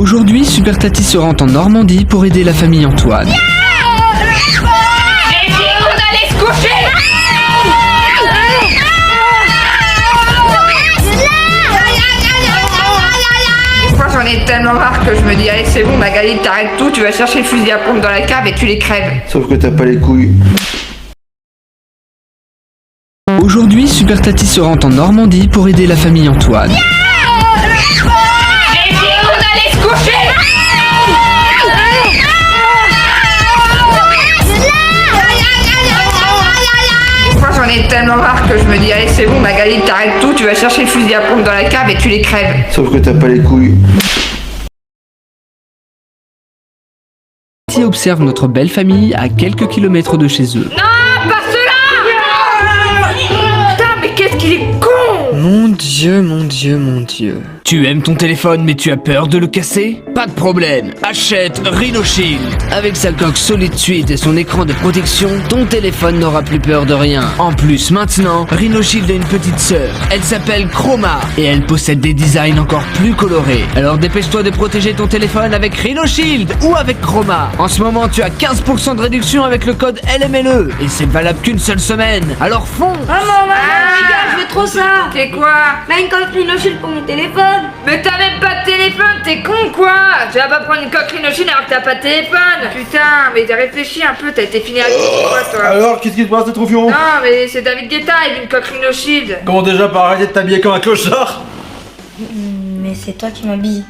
Aujourd'hui, Super Tati se rend en Normandie pour aider la famille Antoine. J'ai dit qu'on allait se coucher. Des fois j'en ai tellement marre que je me dis allez c'est bon Magali, t'arrêtes tout, tu vas chercher le fusil à pompe dans la cave et tu les crèves. Sauf que t'as pas les couilles. Aujourd'hui, Super Tati se rend en Normandie pour aider la famille Antoine. J'ai dit qu'on allait se coucher. Des fois j'en ai tellement marre que je me dis allez c'est bon Magali, t'arrêtes tout, tu vas chercher le fusil à pompe dans la cave et tu les crèves. Sauf que t'as pas les couilles. Tati observe notre belle famille à quelques kilomètres de chez eux. Non, pas cela. Putain, mais qu'est-ce qu'il est con. Mon Dieu, mon Dieu, mon Dieu. Tu aimes ton téléphone mais tu as peur de le casser? Pas de problème, achète Rhino Shield. Avec sa coque Solid Suite et son écran de protection, ton téléphone n'aura plus peur de rien. En plus, maintenant, Rhino Shield a une petite sœur. Elle s'appelle Chroma et elle possède des designs encore plus colorés. Alors dépêche-toi de protéger ton téléphone avec Rhino Shield ou avec Chroma. En ce moment, tu as 15% de réduction avec le code LMLE et c'est valable qu'une seule semaine. Alors fonce! Maman, les gars, je veux trop ça. C'est quoi? Là, une coque Rhino Shield pour mon téléphone. Mais t'as même pas de téléphone, t'es con quoi? Tu vas pas prendre une coque Rhino Shield alors que t'as pas de téléphone. Putain, mais t'as réfléchi un peu, t'as été fini avec quoi toi? Alors, qu'est-ce qui te passe, t'es trop fion? Non mais c'est David Guetta, il a une coque Rhino Shield. Comment déjà par arrêter de t'habiller comme un clochard? Mais c'est toi qui m'habilles.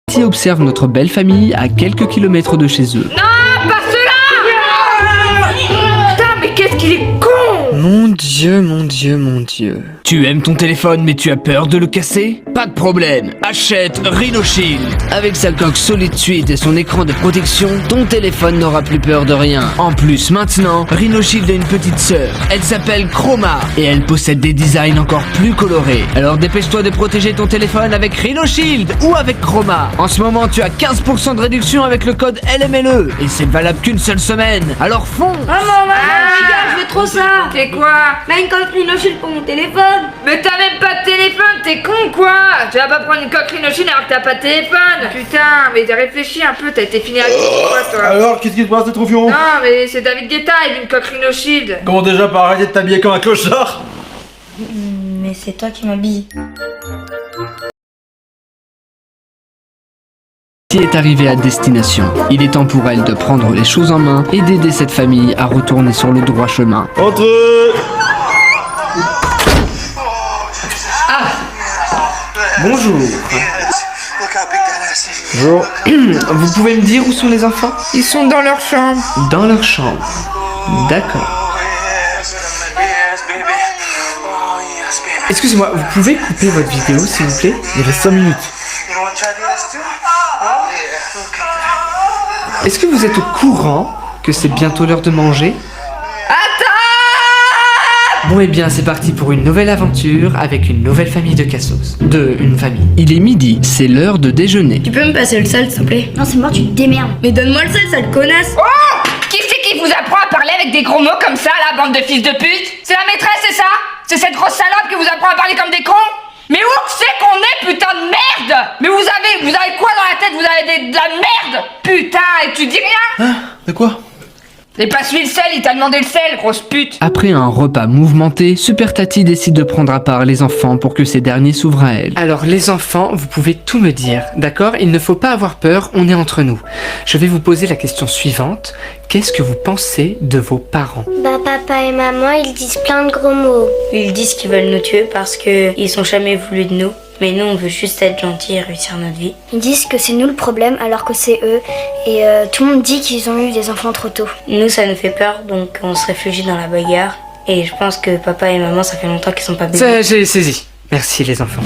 Tati observe notre belle famille à quelques kilomètres de chez eux. Non, pas cela. Putain, mais qu'est-ce qu'il est con. Mon Dieu, mon Dieu, mon Dieu. Tu aimes ton téléphone mais tu as peur de le casser? Pas de problème, achète Rhino Shield. Avec sa coque Solid Suite et son écran de protection, ton téléphone n'aura plus peur de rien. En plus, maintenant, Rhino Shield a une petite sœur. Elle s'appelle Chroma et elle possède des designs encore plus colorés. Alors dépêche-toi de protéger ton téléphone avec Rhino Shield ou avec Chroma. En ce moment, tu as 15% de réduction avec le code LMLE et c'est valable qu'une seule semaine. Alors fonce! Maman, les gars, je veux trop ça. C'est quoi? Là, une coque Rhino Shield pour mon téléphone. Mais t'as même pas de téléphone, t'es con quoi? Tu vas pas prendre une coque Rhino Shield alors que t'as pas de téléphone. Putain, mais t'as réfléchi un peu, t'as été fini avec quoi toi? Alors, qu'est-ce qui te passe, t'es trop fion? Non mais c'est David Guetta, il a une coque Rhino Shield. Comment déjà par arrêter de t'habiller comme un clochard? Mais c'est toi qui m'habilles. Tati est arrivée à destination. Il est temps pour elle de prendre les choses en main et d'aider cette famille à retourner sur le droit chemin. Entrez! Bonjour. Bonjour. Vous pouvez me dire où sont les enfants? Ils sont dans leur chambre. Dans leur chambre. D'accord. Excusez-moi, vous pouvez couper votre vidéo s'il vous plaît? Il reste 5 minutes. Est-ce que vous êtes au courant que c'est bientôt l'heure de manger? Bon et bien c'est parti pour une nouvelle aventure avec une nouvelle famille de cassos. Une famille. Il est midi, c'est l'heure de déjeuner. Tu peux me passer le sel, s'il te plaît? Non, c'est mort, tu te démerdes. Mais donne-moi le sel, sale connasse. Oh! Qui c'est qui vous apprend à parler avec des gros mots comme ça, la bande de fils de pute? C'est la maîtresse, c'est ça? C'est cette grosse salope qui vous apprend à parler comme des cons? Mais où c'est qu'on est, putain de merde? Mais vous avez quoi dans la tête? Vous avez de la merde? Putain, et tu dis rien? Hein? De quoi? Et passe-lui le sel, il t'a demandé le sel, grosse pute. Après un repas mouvementé, Super Tati décide de prendre à part les enfants pour que ces derniers s'ouvrent à elle. Alors les enfants, vous pouvez tout me dire, d'accord? Il ne faut pas avoir peur, on est entre nous. Je vais vous poser la question suivante. Qu'est-ce que vous pensez de vos parents? Bah, papa et maman, ils disent plein de gros mots. Ils disent qu'ils veulent nous tuer parce qu'ils sont jamais voulu de nous. Mais nous, on veut juste être gentils et réussir notre vie. Ils disent que c'est nous le problème alors que c'est eux. Et tout le monde dit qu'ils ont eu des enfants trop tôt. Nous, ça nous fait peur, donc on se réfugie dans la bagarre. Et je pense que papa et maman, ça fait longtemps qu'ils sont pas bébés. Ça, j'ai saisi. Merci les enfants.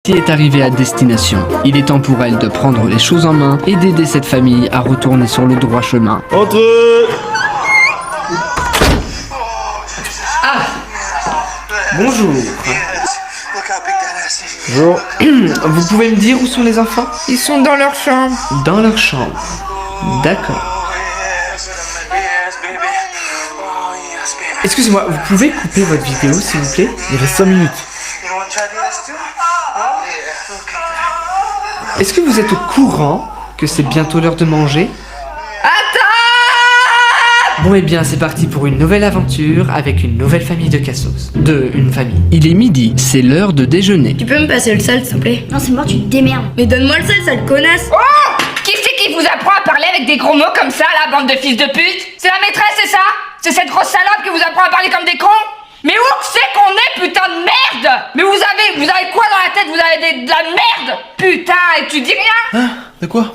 Tati est arrivée à destination. Il est temps pour elle de prendre les choses en main et d'aider cette famille à retourner sur le droit chemin. Entrez! Bonjour. Bonjour. Vous pouvez me dire où sont les enfants? Ils sont dans leur chambre. Dans leur chambre. D'accord. Excusez-moi, vous pouvez couper votre vidéo s'il vous plaît? Il reste 5 minutes. Est-ce que vous êtes au courant que c'est bientôt l'heure de manger? Bon et bien c'est parti pour une nouvelle aventure avec une nouvelle famille de cassos. Une famille. Il est midi, c'est l'heure de déjeuner. Tu peux me passer le sel, s'il te plaît? Non, c'est mort, tu te démerdes. Mais donne-moi le sel, sale connasse! Oh! Qui c'est qui vous apprend à parler avec des gros mots comme ça, la bande de fils de pute? C'est la maîtresse, c'est ça? C'est cette grosse salope qui vous apprend à parler comme des cons? Mais où que c'est qu'on est, putain de merde? Mais vous avez quoi dans la tête? Vous avez de la merde? Putain, et tu dis rien? Hein? De quoi?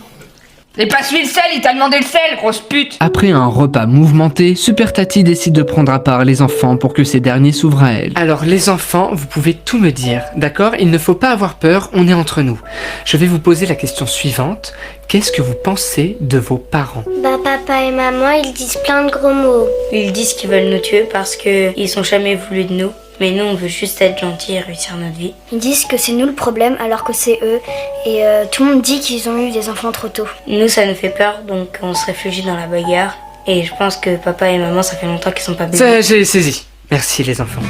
Et passe lui le sel, il t'a demandé le sel, grosse pute! Après un repas mouvementé, Super Tati décide de prendre à part les enfants pour que ces derniers s'ouvrent à elle. Alors les enfants, vous pouvez tout me dire, d'accord? Il ne faut pas avoir peur, on est entre nous. Je vais vous poser la question suivante. Qu'est-ce que vous pensez de vos parents? Bah, papa et maman, ils disent plein de gros mots. Ils disent qu'ils veulent nous tuer parce qu'ils sont jamais voulu de nous. Mais nous, on veut juste être gentils et réussir notre vie. Ils disent que c'est nous le problème alors que c'est eux. Et tout le monde dit qu'ils ont eu des enfants trop tôt. Nous, ça nous fait peur, donc on se réfugie dans la bagarre. Et je pense que papa et maman, ça fait longtemps qu'ils sont pas bébés. Ça, j'ai saisi. Merci les enfants.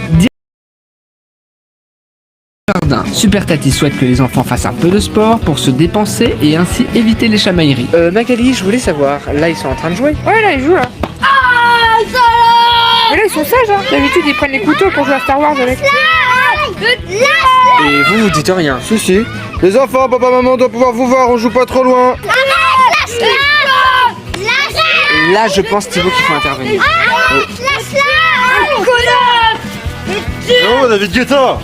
Jardin. Super Tati souhaite que les enfants fassent un peu de sport pour se dépenser et ainsi éviter les chamailleries. Magali, je voulais savoir, là ils sont en train de jouer? Ouais, là, ils jouent là. Mais là, ils sont sages, hein. D'habitude, ils prennent les couteaux pour jouer à Star Wars avec. Et vous, vous dites rien? Si, si. Les enfants, papa, maman doit pouvoir vous voir, on joue pas trop loin. Là, je pense Thibaut qu'il faut intervenir. Oh, David Guetta.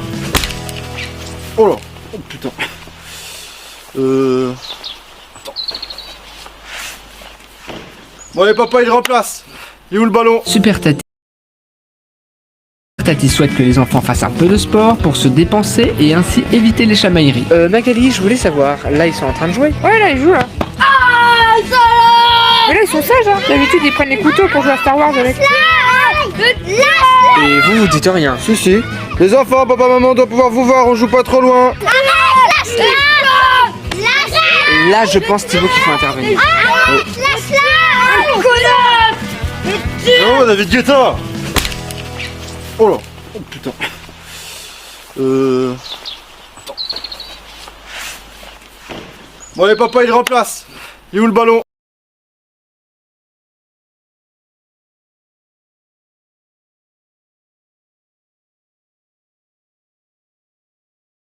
Oh là. Oh putain. Attends. Bon, allez, papa, il remplace. Il est où le ballon? Super Tati souhaite que les enfants fassent un peu de sport pour se dépenser et ainsi éviter les chamailleries. Magali, je voulais savoir, là ils sont en train de jouer? Ouais, là, ils jouent là. Mais là, ils sont sages, hein. D'habitude, ils prennent les couteaux pour jouer à Star Wars avec. Et vous, vous dites rien? Si, si. Les enfants, papa, maman doit pouvoir vous voir, on joue pas trop loin. Là, je pense Thibaut qu'il faut intervenir. Oh, David Guetta. Oh là. Oh putain. Attends. Bon, allez, papa, il remplace. Il est où le ballon?